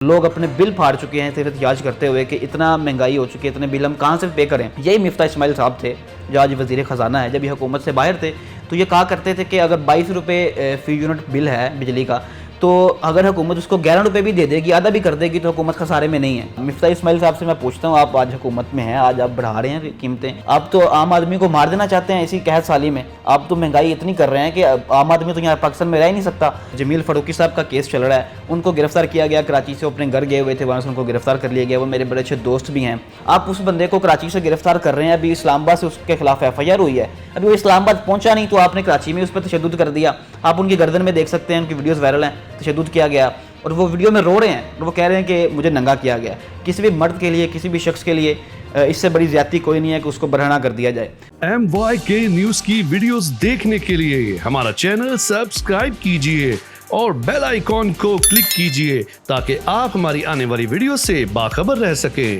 لوگ اپنے بل پھاڑ چکے ہیں صرف احتجاج کرتے ہوئے کہ اتنا مہنگائی ہو چکی ہے، اتنے بل ہم کہاں سے پے کریں۔ یہی مفتاح اسماعیل صاحب تھے جو آج وزیر خزانہ ہے۔ جب یہ حکومت سے باہر تھے تو یہ کہا کرتے تھے کہ اگر 22 روپے فی یونٹ بل ہے بجلی کا، تو اگر حکومت اس کو 11 روپے بھی دے دے گی، آدھا بھی کر دے گی، تو حکومت خسارے میں نہیں ہے۔ مفتاح اسماعیل صاحب سے میں پوچھتا ہوں، آپ آج حکومت میں ہیں، آج آپ بڑھا رہے ہیں قیمتیں، آپ تو عام آدمی کو مار دینا چاہتے ہیں اسی قحط سالی میں۔ آپ تو مہنگائی اتنی کر رہے ہیں کہ عام آدمی تو یہاں پاکستان میں رہ ہی نہیں سکتا۔ جمیل فاروقی صاحب کا کیس چل رہا ہے، ان کو گرفتار کیا گیا، کراچی سے اپنے گھر گئے ہوئے تھے، وہاں سے ان کو گرفتار کر لیا گیا، وہ میرے بڑے اچھے دوست بھی ہیں۔ آپ اس بندے کو کراچی سے گرفتار کر رہے ہیں، ابھی اسلام آباد سے اس کے خلاف FIR ہوئی ہے، ابھی وہ اسلام آباد پہنچا نہیں تو آپ نے کراچی میں اس پر تشدد کر دیا۔ آپ ان کی گردن میں دیکھ سکتے ہیں، ان کی ویڈیوز وائرل ہیں، تشدد کیا گیا، اور وہ ویڈیو میں رو رہے ہیں اور وہ کہہ رہے ہیں کہ مجھے ننگا کیا گیا۔ کسی بھی مرد کے لیے، کسی بھی شخص کے لیے اس سے بڑی زیادتی کوئی نہیں ہے کہ اس کو برہنہ کر دیا جائے۔ MYK نیوز کی ویڈیوز دیکھنے کے لیے ہمارا چینل سبسکرائب کیجئے اور بیل آئیکن کو کلک کیجئے تاکہ آپ ہماری آنے والی ویڈیو سے باخبر رہ سکیں۔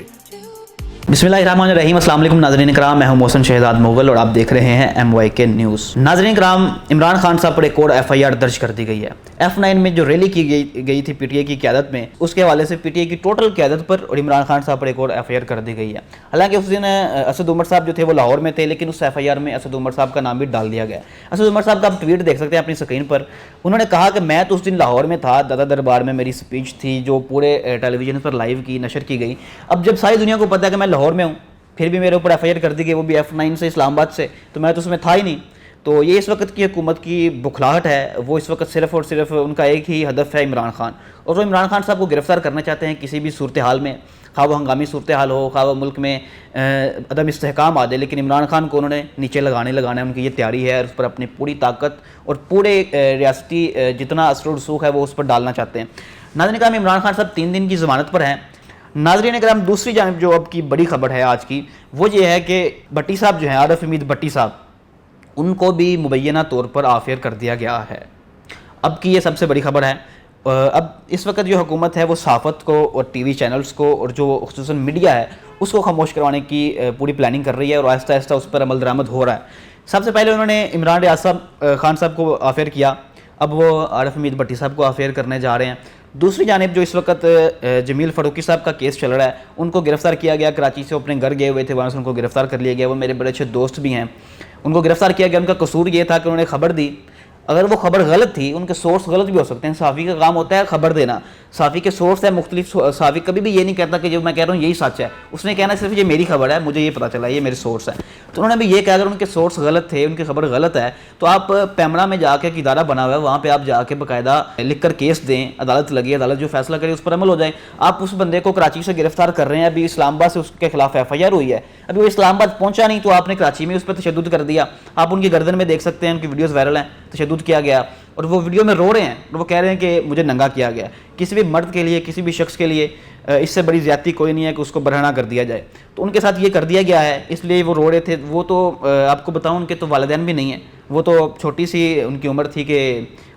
بسم اللہ الرحمن الرحیم۔ السلام علیکم ناظرین کرام، میں ہوں محسن شہزاد مغل اور آپ دیکھ رہے ہیں MYK نیوز۔ ناظرین کرام، عمران خان صاحب پر ایک اور FIR درج کر دی گئی ہے۔ F9 میں جو ریلی کی گئی تھی PTI کی قیادت میں، اس کے حوالے سے PTI کی ٹوٹل قیادت پر اور عمران خان صاحب پر ایک اور FIR کر دی گئی ہے۔ حالانکہ اس دن اسد عمر صاحب جو تھے وہ لاہور میں تھے، لیکن اس FIR میں اسد عمر صاحب کا نام بھی ڈال دیا گیا۔ اسد عمر صاحب کا آپ ٹویٹ دیکھ سکتے ہیں اپنی سکرین پر۔ انہوں نے کہا کہ میں تو اس دن لاہور میں تھا، دادا دربار میں میری سپیچ تھی جو پورے ٹیلی ویژن پر لائیو کی نشر کی گئی۔ اب جب ساری دنیا کو پتہ ہے کہ میں لاہور میں ہوں، پھر بھی میرے اوپر FIR کر دی گئی، وہ بھی F9 سے، اسلام آباد سے، تو میں تو اس میں تھا ہی نہیں۔ تو یہ اس وقت کی حکومت کی بکھلاہٹ ہے، وہ اس وقت صرف اور صرف ان کا ایک ہی ہدف ہے عمران خان، اور وہ عمران خان صاحب کو گرفتار کرنا چاہتے ہیں کسی بھی صورتحال میں، خواہ وہ ہنگامی صورتحال ہو، خواہ وہ ملک میں عدم استحکام آ جائے، لیکن عمران خان کو انہوں نے نیچے لگانا ہے، ان کی یہ تیاری ہے، اور اس پر اپنی پوری طاقت اور پورے ریاستی جتنا اثر و رسوخ ہے وہ اس پر ڈالنا چاہتے ہیں۔ ناظرین کرام، عمران خان صاحب 3 دن کی ضمانت پر ہیں۔ ناظرین کرام، دوسری جانب جو اب کی بڑی خبر ہے آج کی، وہ یہ ہے کہ بھٹی صاحب جو ہیں، عارف حمید بھٹی صاحب، ان کو بھی مبینہ طور پر آفیئر کر دیا گیا ہے۔ اب کی یہ سب سے بڑی خبر ہے۔ اب اس وقت جو حکومت ہے وہ صحافت کو اور ٹی وی چینلز کو اور جو خصوصاً میڈیا ہے اس کو خاموش کروانے کی پوری پلاننگ کر رہی ہے، اور آہستہ آہستہ اس پر عمل درآمد ہو رہا ہے۔ سب سے پہلے انہوں نے عمران ریاض خان صاحب کو آفیئر کیا، اب وہ عارف حمید بھٹی صاحب کو آفیئر کرنے جا رہے ہیں۔ دوسری جانب جو اس وقت جمیل فاروقی صاحب کا کیس چل رہا ہے، ان کو گرفتار کیا گیا، کراچی سے اپنے گھر گئے ہوئے تھے، وہاں سے ان کو گرفتار کر لیا گیا، وہ میرے بڑے اچھے دوست بھی ہیں۔ ان کو گرفتار کیا گیا، ان کا قصور یہ تھا کہ انہوں نے خبر دی، اگر وہ خبر غلط تھی، ان کے سورس غلط بھی ہو سکتے ہیں، صحافی کا کام ہوتا ہے خبر دینا، صحافی کے سورس ہے مختلف، صحافی کبھی بھی یہ نہیں کہتا کہ جو میں کہہ رہا ہوں یہی سچ ہے، اس نے کہنا صرف یہ میری خبر ہے، مجھے یہ پتہ چلا یہ میرے سورس ہے۔ تو انہوں نے بھی یہ کہا اگر ان کے سورس غلط تھے، ان کی خبر غلط ہے، تو آپ پیمرا میں جا کے ایک ادارہ بنا ہوا ہے، وہاں پہ آپ جا کے باقاعدہ لکھ کر کیس دیں، عدالت لگی، عدالت جو فیصلہ کرے اس پر عمل ہو جائے۔ آپ اس بندے کو کراچی سے گرفتار کر رہے ہیں، ابھی اسلام آباد سے اس کے خلاف FIR ہوئی ہے، ابھی وہ اسلام آباد پہنچا نہیں تو آپ نے کراچی میں اس پر تشدد کر دیا۔ آپ ان کی گردن میں دیکھ سکتے ہیں، ان کی ویڈیوز وائرل ہیں، تشدد کیا گیا، اور وہ ویڈیو میں رو رہے ہیں اور وہ کہہ رہے ہیں کہ مجھے ننگا کیا گیا۔ کسی بھی مرد کے لیے، کسی بھی شخص کے لیے اس سے بڑی زیادتی کوئی نہیں ہے کہ اس کو برہنہ کر دیا جائے، تو ان کے ساتھ یہ کر دیا گیا ہے، اس لیے وہ رو رہے تھے۔ وہ تو آپ کو بتاؤں، ان کے تو والدین بھی نہیں ہیں، وہ تو چھوٹی سی ان کی عمر تھی کہ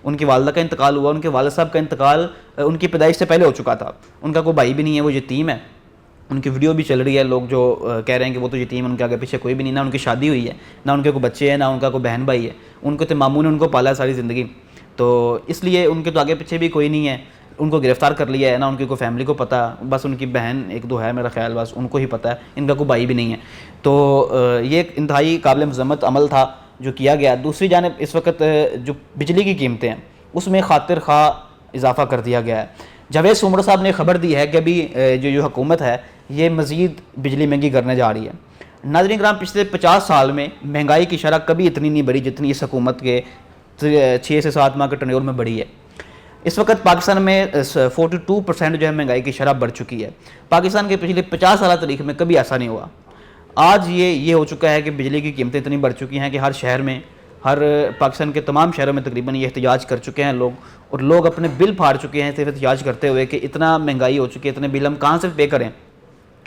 ان کی والدہ کا انتقال ہوا، ان کے والد صاحب کا انتقال ان کی پیدائش سے پہلے ہو چکا تھا، ان کا کوئی بھائی بھی نہیں ہے، وہ یتیم ہے۔ ان کی ویڈیو بھی چل رہی ہے، لوگ جو کہہ رہے ہیں کہ وہ تو یتیم، ان کے آگے پیچھے کوئی بھی نہیں، نہ ان کی شادی ہوئی ہے، نہ ان کے کوئی بچے ہیں، نہ ان کا کوئی بہن بھائی ہے، ان کو تو ماموں نے ان کو پالا ہے ساری زندگی، تو اس لیے ان کے تو آگے پیچھے بھی کوئی نہیں ہے۔ ان کو گرفتار کر لیا ہے، نہ ان کی کوئی فیملی کو پتہ، بس ان کی بہن 1-2 ہے میرا خیال، بس ان کو ہی پتہ ہے، ان کا کوئی بھائی بھی نہیں ہے۔ تو یہ ایک انتہائی قابل مذمت عمل تھا جو کیا گیا۔ دوسری جانب اس وقت جو بجلی کی قیمتیں ہیں اس میں خاطر خواہ اضافہ کر دیا گیا ہے۔ جاوید سومرو صاحب نے خبر دی ہے کہ ابھی جو حکومت ہے یہ مزید بجلی مہنگی کرنے جا رہی ہے۔ ناظرین کرام، پچھلے 50 سال میں مہنگائی کی شرح کبھی اتنی نہیں بڑھی جتنی اس حکومت کے 6 سے 7 ماہ کے ٹرنیور میں بڑھی ہے۔ اس وقت پاکستان میں 42% جو ہے مہنگائی کی شرح بڑھ چکی ہے۔ پاکستان کے پچھلے 50 سالہ تاریخ میں کبھی ایسا نہیں ہوا۔ آج یہ ہو چکا ہے کہ بجلی کی قیمتیں اتنی بڑھ چکی ہیں کہ ہر شہر میں، ہر پاکستان کے تمام شہروں میں تقریباً یہ احتجاج کر چکے ہیں لوگ، اور لوگ اپنے بل پھاڑ چکے ہیں صرف احتجاج کرتے ہوئے کہ اتنا مہنگائی ہو چکی ہے، اتنے بل ہم کہاں سے پے کریں۔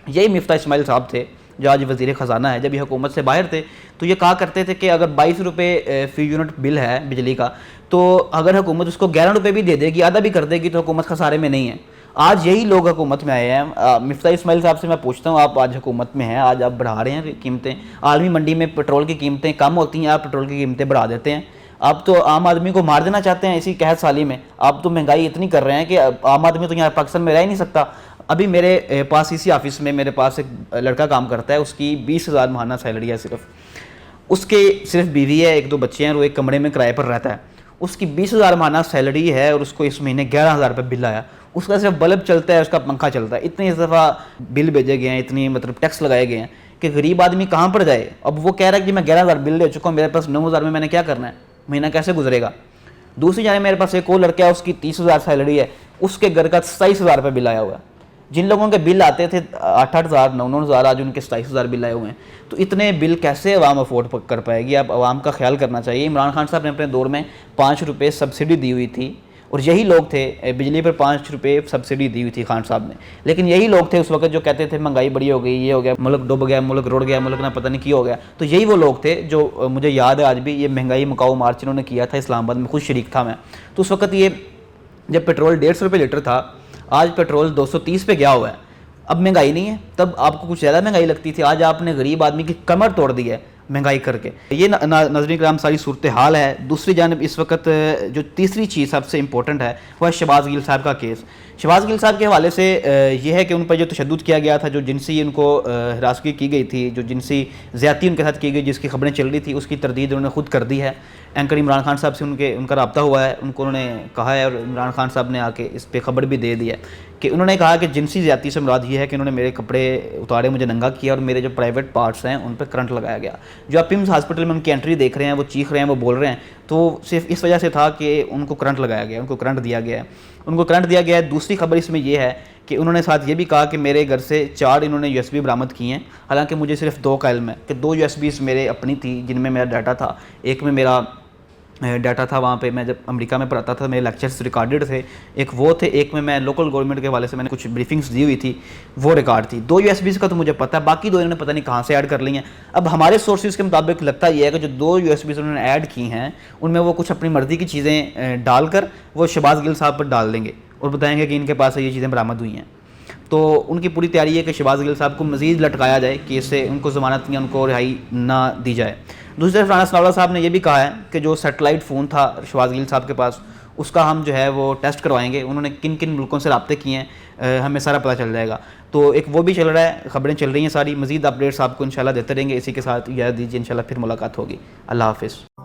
یہی مفتاح اسماعیل صاحب تھے جو آج وزیر خزانہ ہے۔ جب یہ حکومت سے باہر تھے تو یہ کہا کرتے تھے کہ اگر 22 روپے فی یونٹ بل ہے بجلی کا، تو اگر حکومت اس کو 11 روپے بھی دے دے گی، آدھا بھی کر دے گی، تو حکومت خسارے میں نہیں ہے۔ آج یہی لوگ حکومت میں آئے ہیں۔ مفتاح اسماعیل صاحب سے میں پوچھتا ہوں، آپ آج حکومت میں ہیں، آج آپ بڑھا رہے ہیں قیمتیں، عالمی منڈی میں پٹرول کی قیمتیں کم ہوتی ہیں، آپ پٹرول کی قیمتیں بڑھا دیتے ہیں۔ آپ تو عام آدمی کو مار دینا چاہتے ہیں اسی قحط سالی میں. آپ تو مہنگائی اتنی کر رہے ہیں کہ عام آدمی تو یہاں پاکستان میں رہ ہی نہیں سکتا. ابھی میرے پاس اسی آفس میں میرے پاس ایک لڑکا کام کرتا ہے, اس کی 20,000 ماہانہ سیلری ہے صرف. اس کے صرف بیوی ہے, 1-2 بچے ہیں, اور وہ ایک کمرے میں کرائے پر رہتا ہے. اس کی 20,000 ماہانہ سیلری ہے اور اس کو اس مہینے 11,000 روپے بل آیا. اس کا صرف بلب چلتا ہے, اس کا پنکھا چلتا ہے. اتنی دفعہ بل بھیجے گئے ہیں, اتنی مطلب ٹیکس لگائے گئے ہیں کہ غریب آدمی کہاں پر جائے. اب وہ کہہ رہا ہے کہ میں 11,000 بل دے چکا ہوں, میرے پاس 9,000 میں نے کیا کرنا ہے, مہینہ کیسے گزرے گا. دوسری جانب میرے پاس ایک اور لڑکا ہے, اس کی 30,000 سیلری ہے, اس کے گھر کا 27,000 روپے بل آیا ہوا ہے. جن لوگوں کے بل آتے تھے 8,000 9,000 آج ان کے 27,000 بل آئے ہوئے ہیں. تو اتنے بل کیسے عوام افورڈ کر پائے گی. اب عوام کا خیال کرنا چاہیے. عمران خان صاحب نے اپنے دور میں 5 روپے سبسڈی دی ہوئی تھی, اور یہی لوگ تھے, بجلی پر 5 روپے سبسڈی دی ہوئی تھی خان صاحب نے, لیکن یہی لوگ تھے اس وقت جو کہتے تھے مہنگائی بڑی ہو گئی, یہ ہو گیا, ملک ڈوب گیا, ملک روڑ گیا, ملک نہ پتہ نہیں کی ہو گیا. تو یہی وہ لوگ تھے جو, مجھے یاد ہے آج بھی, یہ مہنگائی مکاؤ مارچ انہوں نے کیا تھا اسلام آباد میں, خود شریک تھا میں. تو اس وقت یہ جب پیٹرول 150 روپے لیٹر تھا, آج پیٹرول 230 پہ گیا ہوا ہے. اب مہنگائی نہیں ہے, تب آپ کو کچھ زیادہ مہنگائی لگتی تھی, آج آپ نے غریب آدمی کی کمر توڑ دی ہے مہنگائی کر کے. یہ ناظرین کرام ساری صورتحال ہے. دوسری جانب اس وقت جو تیسری چیز سب سے امپورٹنٹ ہے وہ ہے شہباز گل صاحب کا کیس. شہباز گل صاحب کے حوالے سے یہ ہے کہ ان پر جو تشدد کیا گیا تھا, جو جنسی ان کو ہراسگی کی گئی تھی, جو جنسی زیادتی ان کے ساتھ کی گئی, جس کی خبریں چل رہی تھی, اس کی تردید انہوں نے خود کر دی ہے. اینکر عمران خان صاحب سے ان کا رابطہ ہوا ہے, ان کو انہوں نے کہا ہے, اور عمران خان صاحب نے آ کے اس پہ خبر بھی دے دی ہے کہ انہوں نے کہا کہ جنسی زیادتی سے مراد یہ ہے کہ انہوں نے میرے کپڑے اتارے, مجھے ننگا کیا, اور میرے جو پرائیویٹ پارٹس ہیں ان پہ کرنٹ لگایا گیا. جو آپ پمز ہاسپٹل میں ان کی انٹری دیکھ رہے ہیں, وہ چیخ رہے ہیں, وہ بول رہے ہیں, تو صرف اس وجہ سے تھا کہ ان کو کرنٹ لگایا گیا, ان کو کرنٹ دیا گیا ہے. دوسری خبر اس میں یہ ہے کہ انہوں نے ساتھ یہ بھی کہا کہ میرے گھر سے 4 انہوں نے USB برآمد کی ہیں, حالانکہ مجھے صرف 2 کا علم ہے کہ 2 USBs میرے اپنی تھی جن میں میرا ڈاٹا تھا. ایک میں میرا ڈاٹا تھا, وہاں پہ میں جب امریکہ میں پڑھاتا تھا میرے لیکچرز ریکارڈڈ تھے, ایک وہ تھے, ایک میں لوکل گورنمنٹ کے حوالے سے میں نے کچھ بریفنگز دی ہوئی تھی, وہ ریکارڈ تھی. 2 USBs کا تو مجھے پتہ ہے, باقی 2 انہوں نے پتہ نہیں کہاں سے ایڈ کر لی ہیں. اب ہمارے سورسز کے مطابق لگتا یہ ہے کہ جو 2 USBs انہوں نے ایڈ کی ہیں ان میں وہ کچھ اپنی مرضی کی چیزیں ڈال کر وہ شہباز گل صاحب پر ڈال دیں گے اور بتائیں گے کہ ان کے پاس یہ چیزیں برآمد ہوئی ہیں. تو ان کی پوری تیاری ہے کہ شہباز گل صاحب کو مزید لٹکایا جائے کہ اس سے ان کو ضمانت یا ان کو رہائی نہ دی جائے. دوسری طرف رانا ثناءاللہ صاحب نے یہ بھی کہا ہے کہ جو سیٹلائٹ فون تھا شہباز گل صاحب کے پاس, اس کا ہم جو ہے وہ ٹیسٹ کروائیں گے. انہوں نے کن کن ملکوں سے رابطے کیے ہیں ہمیں سارا پتہ چل جائے گا. تو ایک وہ بھی چل رہا ہے, خبریں چل رہی ہیں ساری. مزید اپڈیٹس آپ کو انشاءاللہ دیتے رہیں گے. اسی کے ساتھ اجازت دیجیے, انشاءاللہ پھر ملاقات ہوگی. اللہ حافظ.